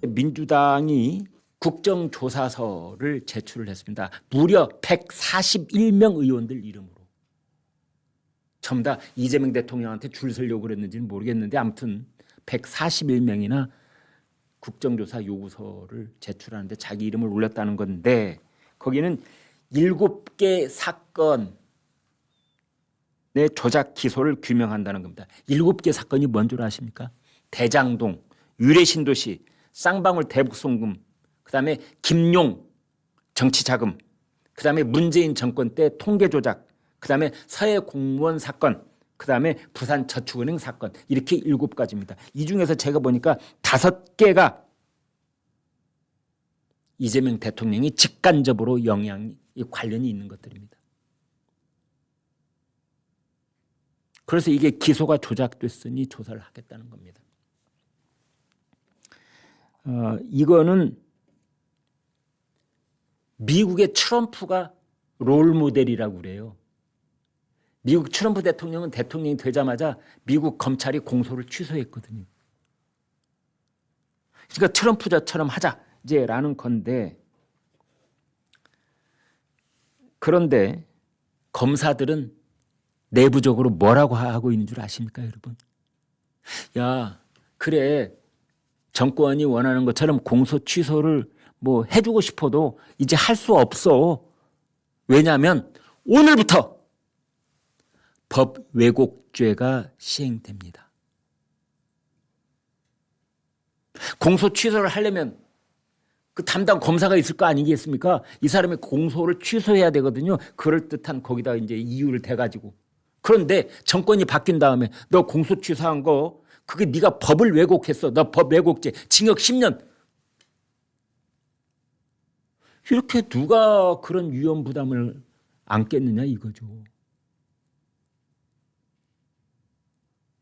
민주당이 국정조사서를 제출을 했습니다. 무려 141명 의원들 이름으로. 전부 다 이재명 대통령한테 줄 서려고 그랬는지는 모르겠는데 아무튼 141명이나 국정조사 요구서를 제출하는데 자기 이름을 올렸다는 건데 거기는 7개 사건의 조작 기소를 규명한다는 겁니다. 7개 사건이 뭔 줄 아십니까? 대장동, 유래신도시, 쌍방울 대북송금, 그다음에 김용 정치자금, 그다음에 문재인 정권 때 통계조작, 그다음에 서해 공무원 사건, 그다음에 부산저축은행 사건, 이렇게 7가지입니다. 이 중에서 제가 보니까 5개가 이재명 대통령이 직간접으로 관련이 있는 것들입니다. 그래서 이게 기소가 조작됐으니 조사를 하겠다는 겁니다. 이거는 미국의 트럼프가 롤모델이라고 그래요. 미국 트럼프 대통령은 대통령이 되자마자 미국 검찰이 공소를 취소했거든요. 그러니까 트럼프처럼 하자 이제라는 건데, 그런데 검사들은 내부적으로 뭐라고 하고 있는 줄 아십니까, 여러분? 야, 그래, 정권이 원하는 것처럼 공소 취소를 뭐 해주고 싶어도 이제 할 수 없어. 왜냐하면 오늘부터 법 왜곡죄가 시행됩니다. 공소 취소를 하려면 그 담당 검사가 있을 거 아니겠습니까? 이 사람이 공소를 취소해야 되거든요. 그럴듯한 거기다 이제 이유를 대가지고. 그런데 정권이 바뀐 다음에 너 공소 취소한 거 그게 네가 법을 왜곡했어. 너 법 왜곡죄 징역 10년. 이렇게 누가 그런 위험 부담을 안겠느냐 이거죠.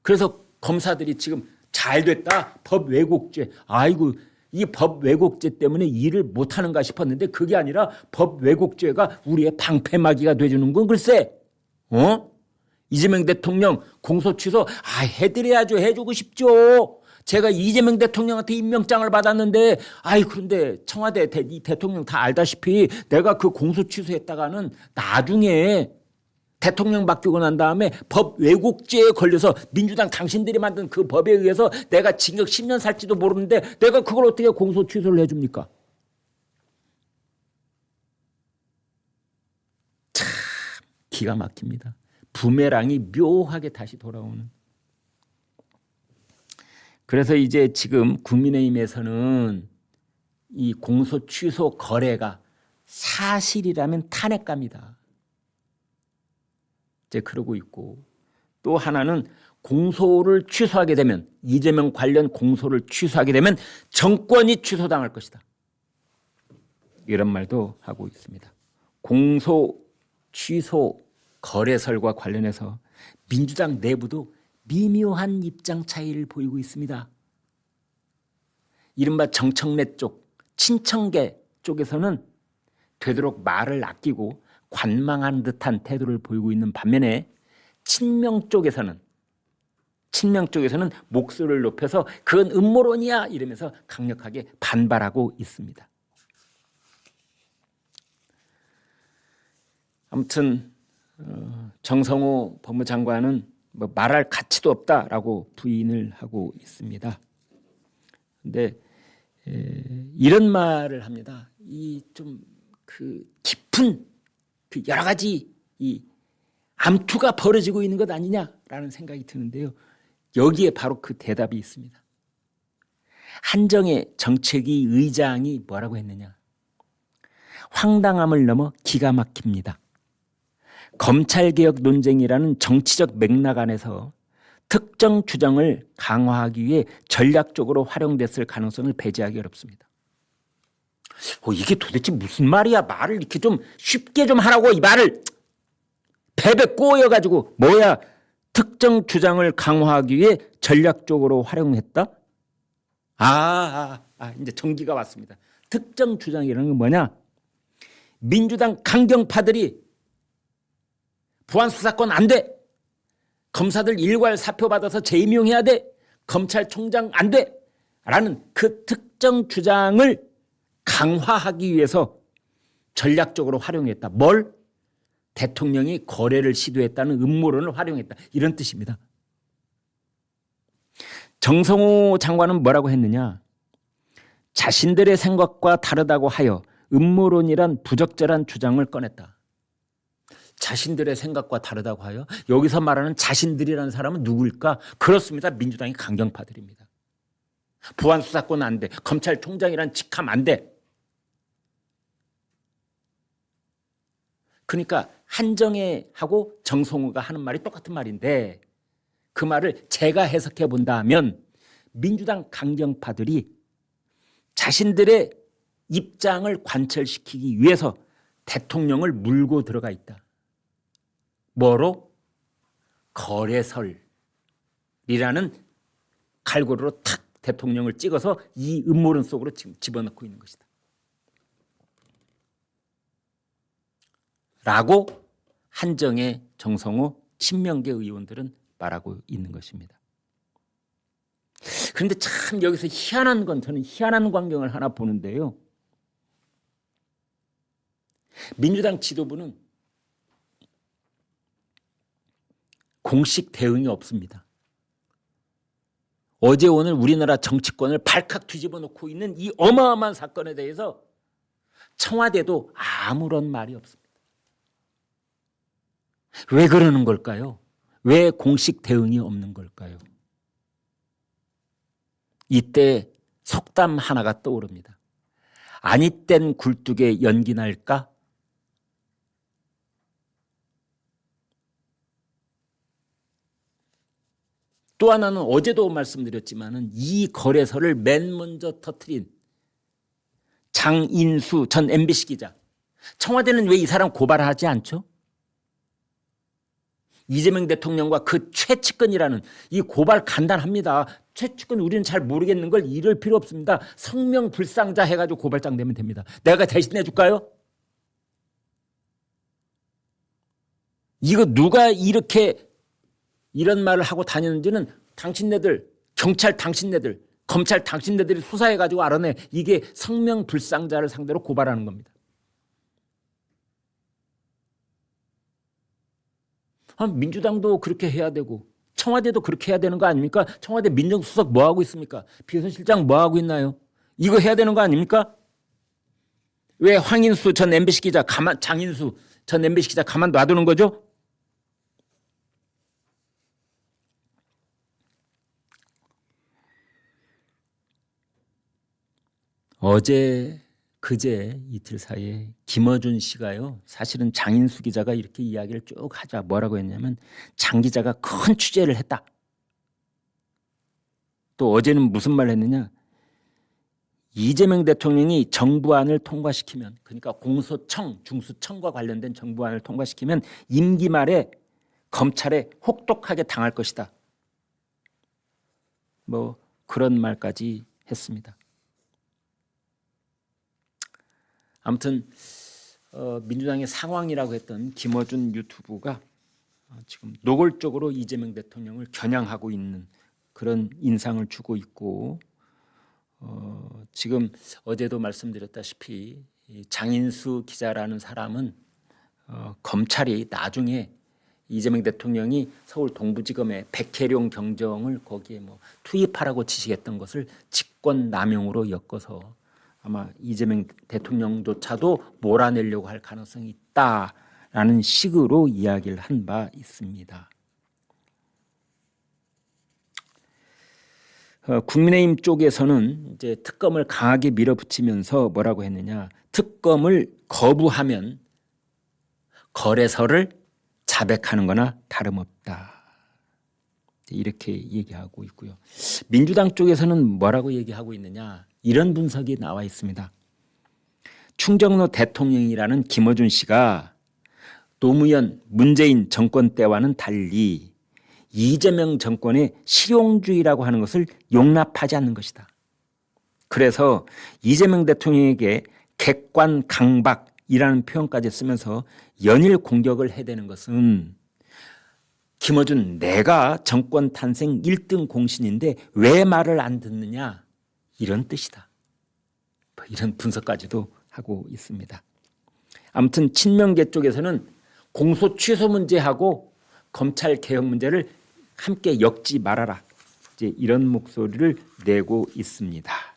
그래서 검사들이 지금 잘 됐다. 법 왜곡죄. 아이고, 이 법 왜곡죄 때문에 일을 못하는가 싶었는데 그게 아니라 법 왜곡죄가 우리의 방패막이가 돼주는 건 글쎄. 이재명 대통령 공소 취소 해드려야죠. 해주고 싶죠. 제가 이재명 대통령한테 임명장을 받았는데 그런데 청와대 이 대통령 다 알다시피 내가 그 공소 취소했다가는 나중에 대통령 바뀌고 난 다음에 법 왜곡죄에 걸려서 민주당 당신들이 만든 그 법에 의해서 내가 징역 10년 살지도 모르는데 내가 그걸 어떻게 공소 취소를 해줍니까? 참 기가 막힙니다. 부메랑이 묘하게 다시 돌아오는. 그래서 이제 지금 국민의힘에서는 이 공소 취소 거래가 사실이라면 탄핵감이다. 이제 그러고 있고, 또 하나는 공소를 취소하게 되면, 이재명 관련 공소를 취소하게 되면 정권이 취소당할 것이다. 이런 말도 하고 있습니다. 공소 취소 거래설과 관련해서 민주당 내부도 미묘한 입장 차이를 보이고 있습니다. 이른바 정청래 쪽, 친청계 쪽에서는 되도록 말을 아끼고 관망한 듯한 태도를 보이고 있는 반면에 친명 쪽에서는 목소리를 높여서 그건 음모론이야 이러면서 강력하게 반발하고 있습니다. 아무튼 정성호 법무장관은 뭐 말할 가치도 없다라고 부인을 하고 있습니다. 그런데 이런 말을 합니다. 이 좀 그 깊은 그 여러 가지 이 암투가 벌어지고 있는 것 아니냐라는 생각이 드는데요. 여기에 바로 그 대답이 있습니다. 한정혜 정책위 의장이 뭐라고 했느냐. 황당함을 넘어 기가 막힙니다. 검찰개혁 논쟁이라는 정치적 맥락 안에서 특정 규정을 강화하기 위해 전략적으로 활용됐을 가능성을 배제하기 어렵습니다. 이게 도대체 무슨 말이야? 말을 이렇게 좀 쉽게 좀 하라고. 이 말을 베베 꼬여가지고 뭐야? 특정 주장을 강화하기 위해 전략적으로 활용했다? 이제 정기가 왔습니다. 특정 주장이라는 건 뭐냐? 민주당 강경파들이 보안수사권 안 돼. 검사들 일괄 사표 받아서 재임용해야 돼. 검찰총장 안 돼. 라는 그 특정 특정 주장을 강화하기 위해서 전략적으로 활용했다. 뭘? 대통령이 거래를 시도했다는 음모론을 활용했다. 이런 뜻입니다. 정성호 장관은 뭐라고 했느냐? 자신들의 생각과 다르다고 하여 음모론이란 부적절한 주장을 꺼냈다. 자신들의 생각과 다르다고 하여 여기서 말하는 자신들이라는 사람은 누구일까? 그렇습니다. 민주당의 강경파들입니다. 보안수사권 안 돼. 검찰총장이란 직함 안 돼. 그러니까 한정혜하고 정성호가 하는 말이 똑같은 말인데 그 말을 제가 해석해 본다면 민주당 강경파들이 자신들의 입장을 관철시키기 위해서 대통령을 물고 들어가 있다. 뭐로? 거래설이라는 갈고리로 탁 대통령을 찍어서 이 음모론 속으로 지금 집어넣고 있는 것이다. 라고 한정혜, 정성호, 친명계 의원들은 말하고 있는 것입니다. 그런데 참 여기서 희한한 건 저는 희한한 광경을 하나 보는데요. 민주당 지도부는 공식 대응이 없습니다. 어제 오늘 우리나라 정치권을 발칵 뒤집어 놓고 있는 이 어마어마한 사건에 대해서 청와대도 아무런 말이 없습니다. 왜 그러는 걸까요? 왜 공식 대응이 없는 걸까요? 이때 속담 하나가 떠오릅니다. 아니 땐 굴뚝에 연기 날까? 또 하나는 어제도 말씀드렸지만 이 거래설을 맨 먼저 터뜨린 장인수 전 MBC 기자. 청와대는 왜 이 사람 고발하지 않죠? 이재명 대통령과 그 최측근이라는 이 고발 간단합니다. 최측근 우리는 잘 모르겠는 걸 이럴 필요 없습니다. 성명불상자 해가지고 고발장 내면 됩니다. 내가 대신해 줄까요? 이거 누가 이렇게 이런 말을 하고 다니는지는 당신네들, 경찰 당신네들, 검찰 당신네들이 수사해가지고 알아내. 이게 성명불상자를 상대로 고발하는 겁니다. 민주당도 그렇게 해야 되고 청와대도 그렇게 해야 되는 거 아닙니까? 청와대 민정수석 뭐 하고 있습니까? 비서실장 뭐 하고 있나요? 이거 해야 되는 거 아닙니까? 왜 황인수 전 MBC 기자 장인수 전 MBC 기자 가만 놔두는 거죠? 어제 그제 이틀 사이에 김어준 씨가요. 사실은 장인수 기자가 이렇게 이야기를 쭉 하자 뭐라고 했냐면 장 기자가 큰 취재를 했다. 또 어제는 무슨 말을 했느냐. 이재명 대통령이 정부안을 통과시키면 그러니까 공소청, 중수청과 관련된 정부안을 통과시키면 임기 말에 검찰에 혹독하게 당할 것이다. 뭐 그런 말까지 했습니다. 아무튼 민주당의 상황이라고 했던 김어준 유튜브가 지금 노골적으로 이재명 대통령을 겨냥하고 있는 그런 인상을 주고 있고 지금 어제도 말씀드렸다시피 장인수 기자라는 사람은 검찰이 나중에 이재명 대통령이 서울 동부지검의 백혜룡 경정을 거기에 뭐 투입하라고 지시했던 것을 직권남용으로 엮어서 아마 이재명 대통령조차도 몰아내려고 할 가능성이 있다라는 식으로 이야기를 한 바 있습니다. 국민의힘 쪽에서는 이제 특검을 강하게 밀어붙이면서 뭐라고 했느냐? 특검을 거부하면 거래설을 자백하는 거나 다름없다. 이렇게 얘기하고 있고요. 민주당 쪽에서는 뭐라고 얘기하고 있느냐? 이런 분석이 나와 있습니다. 충정로 대통령이라는 김어준 씨가 노무현, 문재인 정권 때와는 달리 이재명 정권의 실용주의라고 하는 것을 용납하지 않는 것이다. 그래서 이재명 대통령에게 객관 강박이라는 표현까지 쓰면서 연일 공격을 해대는 것은 김어준 내가 정권 탄생 1등 공신인데 왜 말을 안 듣느냐 이런 뜻이다. 이런 분석까지도 하고 있습니다. 아무튼 친명계 쪽에서는 공소 취소 문제하고 검찰 개혁 문제를 함께 엮지 말아라. 이제 이런 목소리를 내고 있습니다.